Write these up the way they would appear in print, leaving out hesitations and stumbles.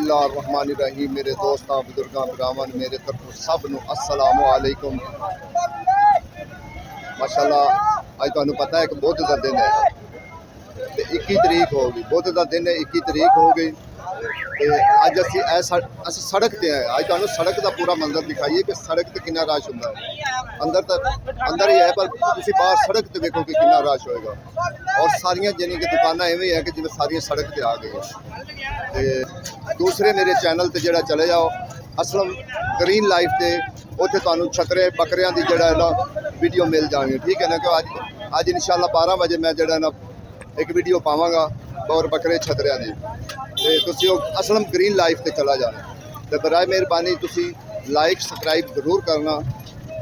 बिस्मिल्लाहिर्रहमानिर्रहीम। मेरे दोस्तों बुजुर्गों भरावां मेरे तरफ सब नूं अस्सलाम वालेकुम। माशाअल्लाह अज तुहानूं पता है कि बुध का दिन है ते 21 तरीक हो गई। बुध का दिन है 21 तरीक हो गई ते अज असी सड़क ते आए। अज तुहानूं सड़क का पूरा मंजर दिखाइए कि सड़क ते कितना रश हुंदा है। अंदर ही है पर तुसीं बाहर सड़क ते देखो कि कितना रश होएगा। और सारियां जिन्नी कि दुकानां इवें है कि जिवें सारियां सड़क ते आ गई। ते दूसरे मेरे चैनल ते जेड़ा चले जाओ असलम ग्रीन लाइफ ते उत्थे तुहानूं छतरे बकरियां दी जेड़ा है ना वीडियो मिल जाएगी। ठीक है ना कि अज इंशाअल्लाह 12 बजे मैं जेड़ा ना एक वीडियो पावांगा और बकरे छतरियां दी ते तुसीं असलम ग्रीन लाइफ ते चला जाना। ते बराए मेहरबानी तुसीं लाइक सब्सक्राइब जरूर करना।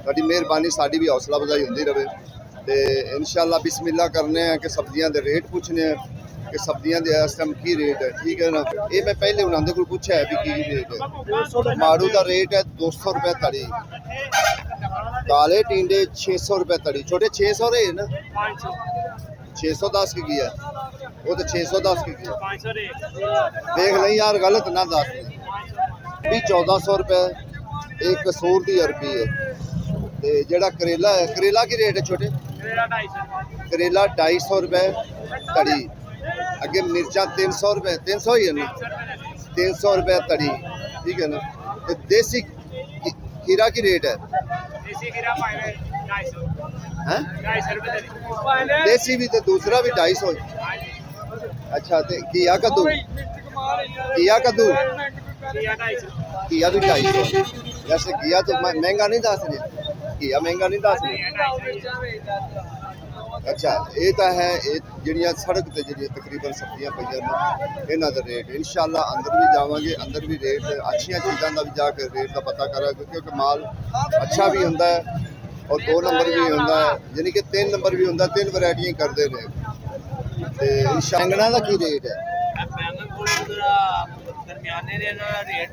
तुहाडी मेहरबानी साडी भी हौसला अफजाई होंदी रहे। तो इंशाअल्लाह बिस्मिल्लाह करने हैं कि सब्जियां के रेट पूछने हैं कि सब्जियां के इस टाइम की रेट है। ठीक है ना, ये मैं पहले उन्होंने को पूछा है भी की रेट है। माड़ू का रेट है 200 रुपये तड़ी, काले टिंडे 600 रुपये तड़ी। छोटे 600 रहे ना, 610 की है वो तो 610 की है। देख नहीं यार गलत ना दस भी 1400 रुपये एक कसूर की अरबी है। तो जेड़ा करेला है, करेला की रेट है छोटे करेला 250 रुपये तड़ी। अगे मिर्चा 300 रुपये, 300 ही है ना, 300 रुपये तड़ी। ठीक है ना। तो देसी खीरा की रेट है देसी भी तो दूसरा भी 250। अच्छा तो घिया कद्दू, घिया कद्दू घिया भी 250। जैसे घिया तो महंगा नहीं दस रहे, घिया महंगा नहीं दस रहे। अच्छा ये तो है जिहड़ियां सड़क ते जिहड़ियां तकरीबन सब्जियां पईयां ने इन्हां दा रेट इंशाअल्लाह अंदर भी जावांगे। अंदर भी रेट अच्छियां चीज़ां दा भी जाकर रेट का पता करांगे क्योंकि माल अच्छा भी हुंदा है और 2 नंबर भी हुंदा है, यानी कि 3 नंबर भी हुंदा। 3 वैरायटियां करदे ने। ते बैंगना दा की रेट है? दरमियाने दे ना रेट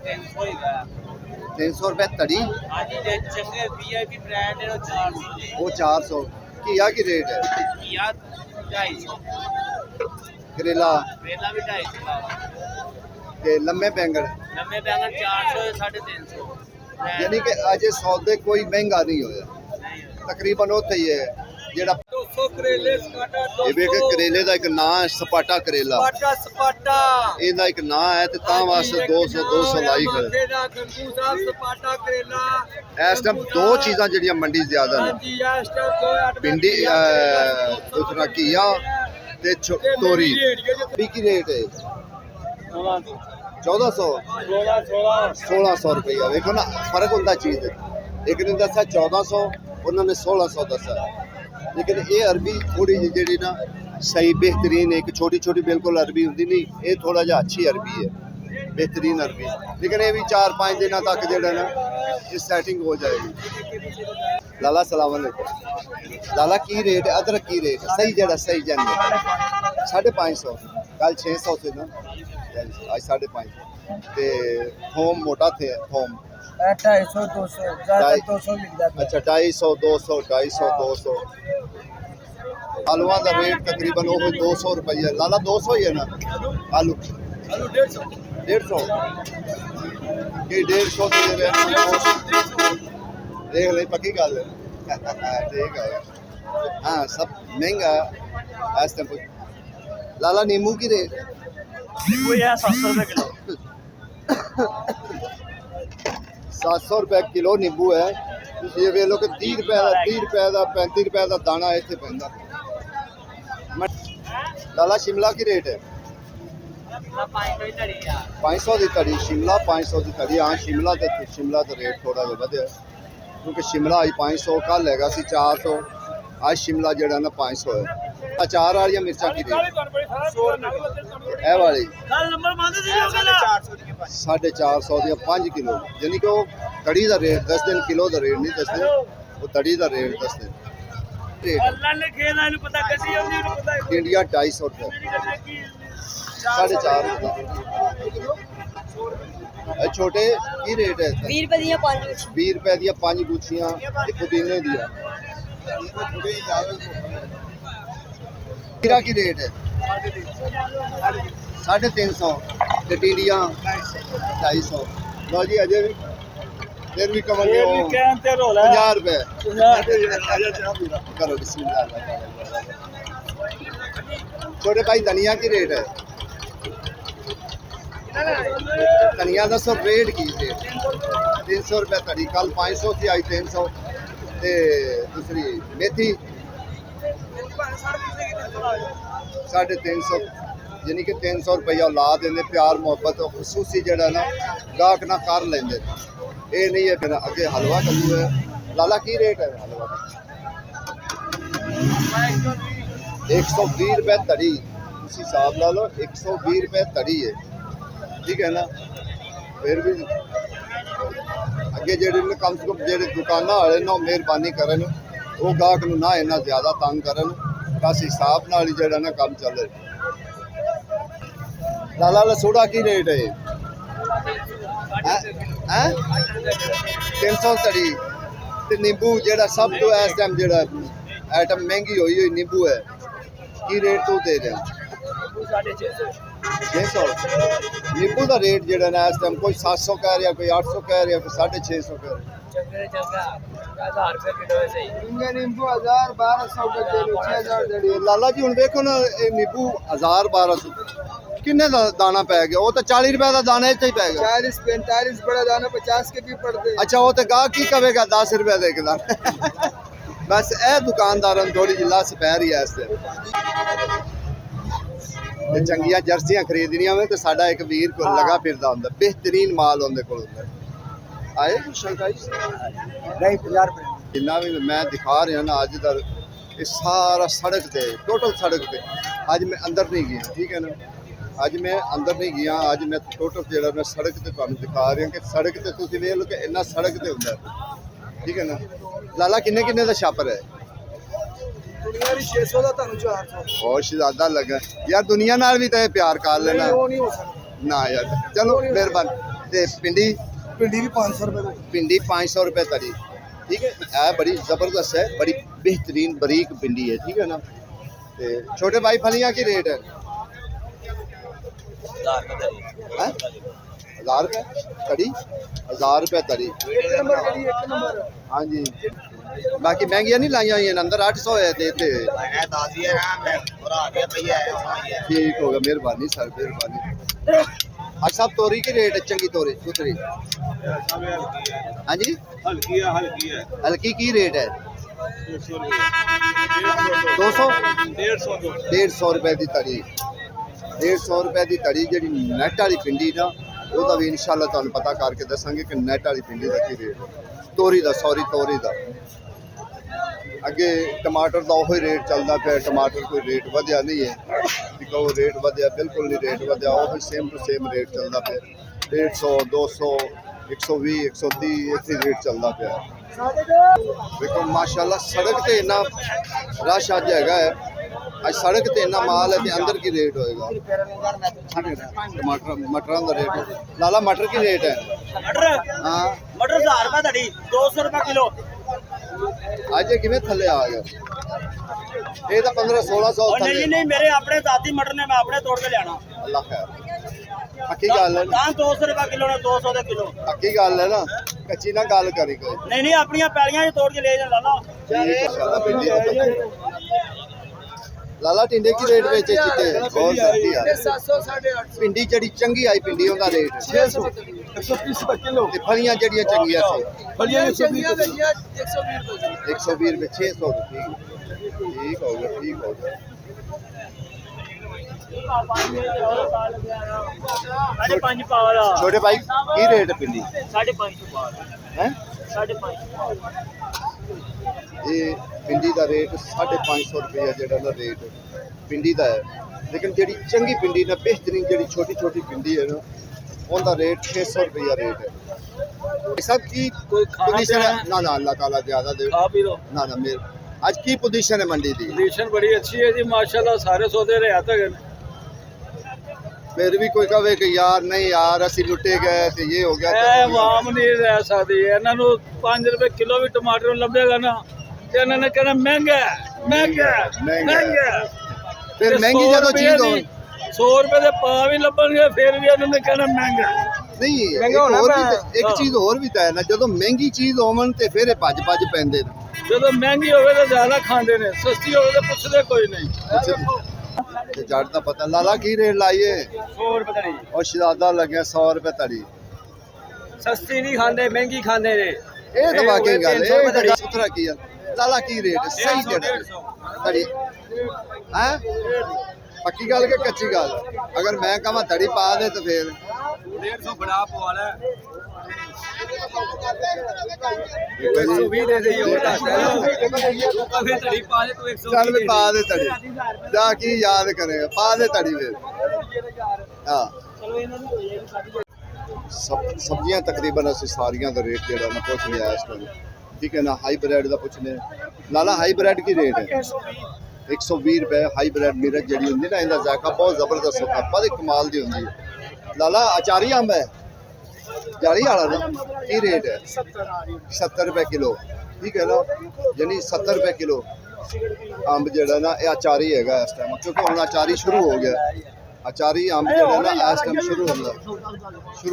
300 रुपये तड़ी। हां जी जे चंगे वीआईपी ब्रांड है 400 वो 400। घिया की रेट है? घिया 250। करेला भी 250। लम्बे बैंगन 400 350। यानी कि अज सौदे कोई महंगा नहीं होया, तकरीबन उत्थे ही है। जेड़ा 200 करेले सपाटा, ये वेख करेले दा एक नाम है सपाटा करेला, सपाटा इहदा एक नाम है ते तां वास्ते 200 लाई कर सपाटा करेला। इस टाइम 2 चीज़ां जेहड़ियां मंडी ज्यादा ने, भिंडी दूसरा घिया ते तोरी। की रेट है 1400 1600 रुपया। देखो ना फर्क होता चीज़। एक ने दसा 1400, उन्होंने 1600 दसा। लेकिन ये अरबी थोड़ी जी ना सही बेहतरीन है। एक छोटी छोटी बिल्कुल अरबी होंगी नहीं, ये थोड़ा जा अच्छी अरबी है, बेहतरीन अरबी। लेकिन ये भी 4-5 दिन तक जो ना ये सेटिंग हो जाएगी। लाला सलाम अलैकुम। लाला की रेट है? अदरक की रेट सही जरा सही जान 550। कल 600 से ना, आज 550। ते थोम मोटा थे थोम 250 200 200 मिल जाता। अच्छा 250 200 250 200। आलूआ का रेट तकरीबन वो 200 रुपये। लाला 200 ही है ना आलू? आलू 150 ये 150 दे रहे हैं। देख ले पक्की गल है। ठीक है हाँ सब महंगा इस टाइम। लाला नींबू की रेट? नींबू 700 रुपये किलो। 700 रुपये किलो नींबू है। ये वे लो कि 30 रुपये का 35 रुपये का दाना इतने पैंदा। लाला शिमला की रेट है? 500 की तड़ी शिमला 500 की तड़ी। हाँ शिमला तो रेट थोड़ा जहा बढ़िया क्योंकि शिमला आज 500 कल है 400। आज शिमला जड़ा ना 500 है। अचार वाली मिर्चा की रेट है वाली 450 दी 5 किलो। यानी कि वो तड़ी का रेट दस दिन, किलो का रेट नहीं दसते, वो तड़ी का रेट दसते। टिंडिया 250 रुपये 450। छोटे की रेट है? 20 रुपये दी 5 गुच्छियां पुदीने दी। खीरा की रेट है? 350 ਤੇ ਟੀਡੀਆਂ 250। ਲਓ ਜੀ ਅਜੇ ਵੀ ਫਿਰ ਵੀ ਕਮਲ ਇਹ ਵੀ ਕਹਿਣ ਤੇ ਰੋਲਾ 50 ਰੁਪਏ 50 करो बिस्मिल्लाह। छोटे भाई धनिया की रेट है? धनिया दसो रेट की रेट 300 रुपये तड़ी, कल 500 थी, आई 300। ते दूसरी मेथी 350, यानी कि 300 रुपया ला देंगे। प्यार मोहब्बत खसूसी जड़ा ना गाहक ना कर लेंगे, ये नहीं है। फिर अगे हलवा कद्दू है। लाला की रेट है हलवा? 120 रुपये तड़ी, उस हिसाब ला लो 120 रुपये तड़ी है, ठीक है ना। फिर भी अगे जेडे कम से कम जेडे दुकाना वाले ना मेहरबानी करन, वो गाहक नूं ना इन्ना ज़्यादा तंग करन, बस हिसाब नाल ही जेड़ा ना काम चले। लाला लसूड़ा की रेट है? 300 तड़ी। ते नींबू जेड़ा सब तो इस टाइम जेड़ा आइटम महंगी हुई नींबू है, की रेट तू दे रहे? 600। नींबू का रेट जेड़ा ना इस टाइम कोई 700 कह रहा, कोई 800 कह रहा, कोई 650 कह रहा। लाला जी हुण देखो ना, नींबू 1000-1200 किन्ने दा दाना पै गया? वो तो 40 रुपए का दाना इतना ही पै गया। 40-45 बड़ा दाना 50 के भी पड़ते। अच्छा वो तो गाहक की कहेगा 10 रुपए दे के दाना। बस ए दुकानदार थोड़ी जी लस पै रही है इससे। चंगिया जर्सियां खरीदनियां में तो साडा एक वीर को लगा फिरदा हुंदा, बेहतरीन माल उनके कोल हुंदा। आए शंकाई नहीं 50 रुपए जिन्ना भी मैं दिखा रहा ना अज तक ये सारा सड़क पे, टोटल सड़क पे। अज मैं अंदर नहीं गया, ठीक है ना, अज मैं अंदर नहीं गया। अज मैं टोटल जो मैं सड़क से तुहानू दिखा रहा कि सड़क से तुसीं वेख लो कि इन्ना सड़क से हुंदा, ठीक है ना। लाला किन्ने किन्ने दा छापर है? दुनिया दी 600 ਦਾ ਤੁਹਾਨੂੰ 400। बहुत ज़्यादा लगा यार, दुनिया नाल भी तो प्यार कर लेना ਉਹ ਨਹੀਂ ਹੋ ਸਕਦਾ। ना यार। चलो मेहरबानी। ते पिंडी? ਪਿੰਡੀ ਵੀ 500 रुपए ਦਾ। पिंडी 500 रुपये तरी, ठीक है। यह बड़ी ज़बरदस्त है, बड़ी बेहतरीन बरीक पिंडी है, ठीक है ना। ते छोटे भाई फलियां की रेट है? 1000 रुपये तड़ी, 1000 रुपये तड़ी। एक नंबर करी, एक नंबर। हाँ जी, बाकी महंगियां नहीं लाई हुई अंदर 800 है देते। ठीक होगा, मेहरबानी सर, मेहरबानी। अच्छा साहब तोरी की रेट है? चंगी तोरी दूसरी? हाँ जी हल्की है हल्की की रेट है? 200 150 रुपए की तड़ी, 150 रुपए की तड़ी। जी नैट वाली पिंडी ना वो भी इंशाल्लाह तुहानू पता करके दसांगे कि नैट वाली पिंडी का की रेट है। तोरी का, सॉरी तोरी का। अगे टमाटर का वही रेट चलता पे, टमाटर कोई रेट वधिया नहीं है, कहो रेट वधिया, बिल्कुल नहीं रेट वधिया, वो सेम टू सेम रेट चलता पे। 150, 200, 120, 130 इतनी रेट चलता पे। देखो माशाल्लाह सड़क ते इन्ना रश अज हैगा है, आज सड़क ते इन्ना माल है, ते अंदर की रेट होएगा? टमाटर मटरों का रेट? लाला मटर की रेट है? हाँ मटर 1000 रुपए तड़ी, 200 रुपए किलो। आज ये किवें थल्ले आ गया? ये तो 1500-1600 थल्ले। नहीं मेरे अपने जाती मटर ने, मैं अपने तोड़ के लियाना। अल्लाह खैर। पक्की गल है ना? 200 रुपए किलो ने, 200 दे किलो। पक्की गल है ना, कच्ची ना गल करी कोई। नहीं अपनी पैलियां तोड़ के ले जा लाला। लाला टिंडे की रेट बेचे चिट्टे? बहुत सस्ती है 700 850। पिंडी जड़ी चंगी आई पिंडी उनका रेट 600 130 रुपए किलो। ते फलियां जड़ियां चंगियां सी फलियां 120 रुपए। 120 रुपए 600 रुपए। ठीक हो गया, ठीक हो गया। छोटे भाई की रेट है पिंडी? 550 हैं? 550 ये पिंडी का रेट 550 रुपया जेड़ा ना रेट पिंडी का है। लेकिन जेड़ी चंगी पिंडी ना, बेहतरीन जेड़ी छोटी छोटी पिंडी है ना, उनका रेट 600 रुपया रेट है। सब की पोजीशन है ना? ना अल्लाह ताला ज्यादा दे ना ना। मेरे आज की पोजीशन है मंडी दी? पोजीशन बड़ी अच्छी है जी माशाल्लाह, सारे सौदे रियायत है। फिर भी कोई कहे कि यार नहीं यार असी लुटे गए तो ये हो गया, आम नहीं रह सकती। इन्हों 5 रुपए किलो भी टमाटर लभेगा ना, इन्होंने कहना महंगा महंगा महंगा। फिर महंगी जो चीज हो 100 ਰੁਪਏ ਦੇ ਪਾ ਵੀ ਲੱਭਣਗੇ ਫਿਰ ਵੀ ਇਹਨਾਂ ਨੇ ਕਹਿਣਾ ਮਹਿੰਗਾ। ਨਹੀਂ ਮਹਿੰਗਾ ਹੋਣਾ ਇੱਕ ਚੀਜ਼ ਹੋਰ ਵੀ ਤਾਂ ਹੈ ਨਾ, ਜਦੋਂ ਮਹਿੰਗੀ ਚੀਜ਼ ਹੋਵਣ ਤੇ ਫਿਰ ਇਹ ਭੱਜ ਪੈਂਦੇ ਨੇ। ਜਦੋਂ ਮਹਿੰਗੀ ਹੋਵੇ ਤਾਂ ਜ਼ਿਆਦਾ ਖਾਂਦੇ ਨੇ, ਸਸਤੀ ਹੋਵੇ ਤਾਂ ਪੁੱਛਦੇ ਕੋਈ ਨਹੀਂ। ਤੇ ਜੱਟ ਦਾ ਪਤਾ। ਲਾਲਾ ਕੀ ਰੇਟ ਲਾਈਏ? 100 ਰੁਪਏ ਧੜੀ। ਉਹ ਸ਼ਹਾਦਾ ਲੱਗਿਆ 100 ਰੁਪਏ ਧੜੀ। ਸਸਤੀ ਨਹੀਂ ਖਾਂਦੇ, ਮਹਿੰਗੀ ਖਾਂਦੇ ਨੇ। ਇਹ ਤਾਂ ਵਾਕਈ ਗੱਲ ਹੈ। ਇਹ ਤਾਂ ਸੁਥਰਾ ਕੀ ਆ। ਲਾਲਾ ਕੀ ਰੇਟ ਸਹੀ ਜਿਹੜਾ ਧੜੀ ਹੈ? ਪੱਕੀ ਗੱਲ ਕਿ ਕੱਚੀ ਗੱਲ? ਅਗਰ ਮੈਂ ਕਹਾਂ ਧੜੀ ਪਾ ਦੇ ਤਾਂ ਫਿਰ 150 ਬੜਾ ਪਵਾ ਲੈ। 120 ਦੇ ਦੇ ਹੋਰ ਦੱਸ ਫਿਰ ਧੜੀ ਪਾ ਦੇ ਤੂੰ 120 ਚੱਲ ਵੀ ਪਾ ਦੇ ਧੜੀ। ਜਾ ਕੀ ਯਾਦ ਕਰੇਗਾ, ਪਾ ਦੇ ਧੜੀ ਫਿਰ। ਹਾਂ ਸਬਜ਼ੀਆਂ ਤਕਰੀਬਨ ਅਸੀਂ ਸਾਰੀਆਂ ਦਾ ਰੇਟ ਜਿਹੜਾ ਨਾ ਪੁੱਛ ਲਿਆ ਇਸ ਟਾਈਮ, ਠੀਕ ਹੈ ਨਾ। ਹਾਈਬ੍ਰਿਡ ਦਾ ਪੁੱਛ ਲਿਆ। ਲਾਲਾ ਹਾਈਬ੍ਰਿਡ ਕੀ ਰੇਟ ਹੈ? 120 ਰੁਪਏ ਹਾਈਬ੍ਰਿਡ ਮਿਰਚ ਜਿਹੜੀ ਹੁੰਦੀ ਨਾ, ਇਹਦਾ ਜ਼ਾਇਕਾ ਬਹੁਤ ਜ਼ਬਰਦਸਤ ਹੁੰਦਾ, ਬੜੀ ਕਮਾਲ ਦੀ ਹੁੰਦੀ ਹੈ। ਲਾਲਾ ਅਚਾਰੀ ਅੰਬ ਹੈ ਜਾਲੀ ਵਾਲਾ ਨਾ, ਕੀ ਰੇਟ ਹੈ? 70 ਰੁਪਏ ਕਿਲੋ, ਠੀਕ ਹੈ ਨਾ। ਯਾਨੀ 70 ਰੁਪਏ ਕਿਲੋ ਅੰਬ ਜਿਹੜਾ ਨਾ ਇਹ ਅਚਾਰੀ ਹੈਗਾ ਇਸ ਟਾਈਮ, ਕਿਉਂਕਿ ਹੁਣ ਅਚਾਰੀ ਸ਼ੁਰੂ ਹੋ ਗਿਆ। ਅਚਾਰੀ ਅੰਬ ਜਿਹੜਾ ਨਾ ਇਸ ਟਾਈਮ ਸ਼ੁਰੂ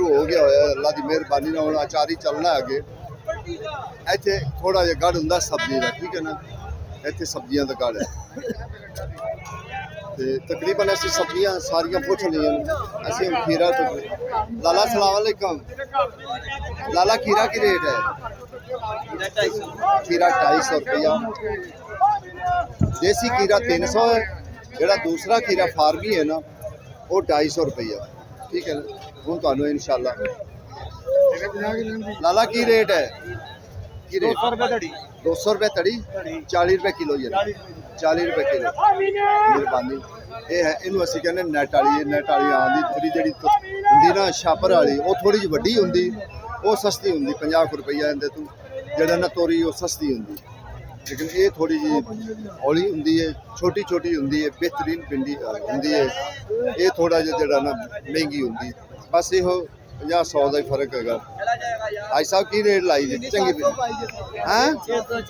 ਹੋ ਗਿਆ ਹੋਇਆ। ਅੱਲਾ ਦੀ ਮਿਹਰਬਾਨੀ ਨਾਲ ਹੁਣ ਅਚਾਰੀ ਚੱਲਣਾ ਅੱਗੇ। ਇੱਥੇ ਥੋੜਾ ਜਿਹਾ ਗੜ ਹੁੰਦਾ ਸਬਜ਼ੀ ਦਾ, ਠੀਕ ਹੈ ਨਾ। ਇੱਥੇ ਸਬਜ਼ੀਆਂ ਦਾ ਗੜ ਹੈ ਤੇ ਤਕਰੀਬਨ ਅਸੀਂ ਸਬਜ਼ੀਆਂ ਸਾਰੀਆਂ ਪੁੱਛ ਲਈਆਂ। ਅਸੀਂ ਹੁਣ ਖੀਰਾ ਤੋਂ। ਲਾਲਾ ਸਲਾਮ ਅਲੈਕਮ। ਲਾਲਾ ਖੀਰਾ ਕੀ ਰੇਟ ਹੈ? खीरा 250 रुपया, देसी खीरा 300 है, ਜਿਹੜਾ दूसरा खीरा फार्मी है ना वो 250 रुपया, ठीक है ना। हूँ तो इंशाल्लाह। लाला की रेट है? की रेट? 200 रुपये तड़ी, 40 रुपये किलो जी, 40 रुपये किलो। मेहरबानी। ये है इनू असीं कहने नैट वाली। नैट वाली आँदी थोड़ी जी होंदी ना छापर वाली, वो थोड़ी जी वड्डी होंदी, वो सस्ती होंदी 50 रुपया इहदे तों। ਜਿਹੜਾ ਨਾ ਤੋਰੀ ਉਹ ਸਸਤੀ ਹੁੰਦੀ, ਲੇਕਿਨ ਇਹ ਥੋੜੀ ਜਿਹੀ ਹੌਲੀ ਹੁੰਦੀ ਹੈ, ਛੋਟੀ ਛੋਟੀ ਹੁੰਦੀ ਹੈ, ਬਿਹਤਰੀਨ ਪਿੰਡੀ ਹੁੰਦੀ ਹੈ। ਇਹ ਥੋੜਾ ਜਿਹਾ ਜਿਹੜਾ ਨਾ ਮਹਿੰਗੀ ਹੁੰਦੀ। ਬਸ ਇਹੋ 50-100 ਦਾ ਹੀ ਫਰਕ ਹੈਗਾ। ਭਾਈ ਸਾਹਿਬ ਕੀ ਰੇਟ ਲਾਈ ਜੀ? ਚੰਗੀ ਹੈ 600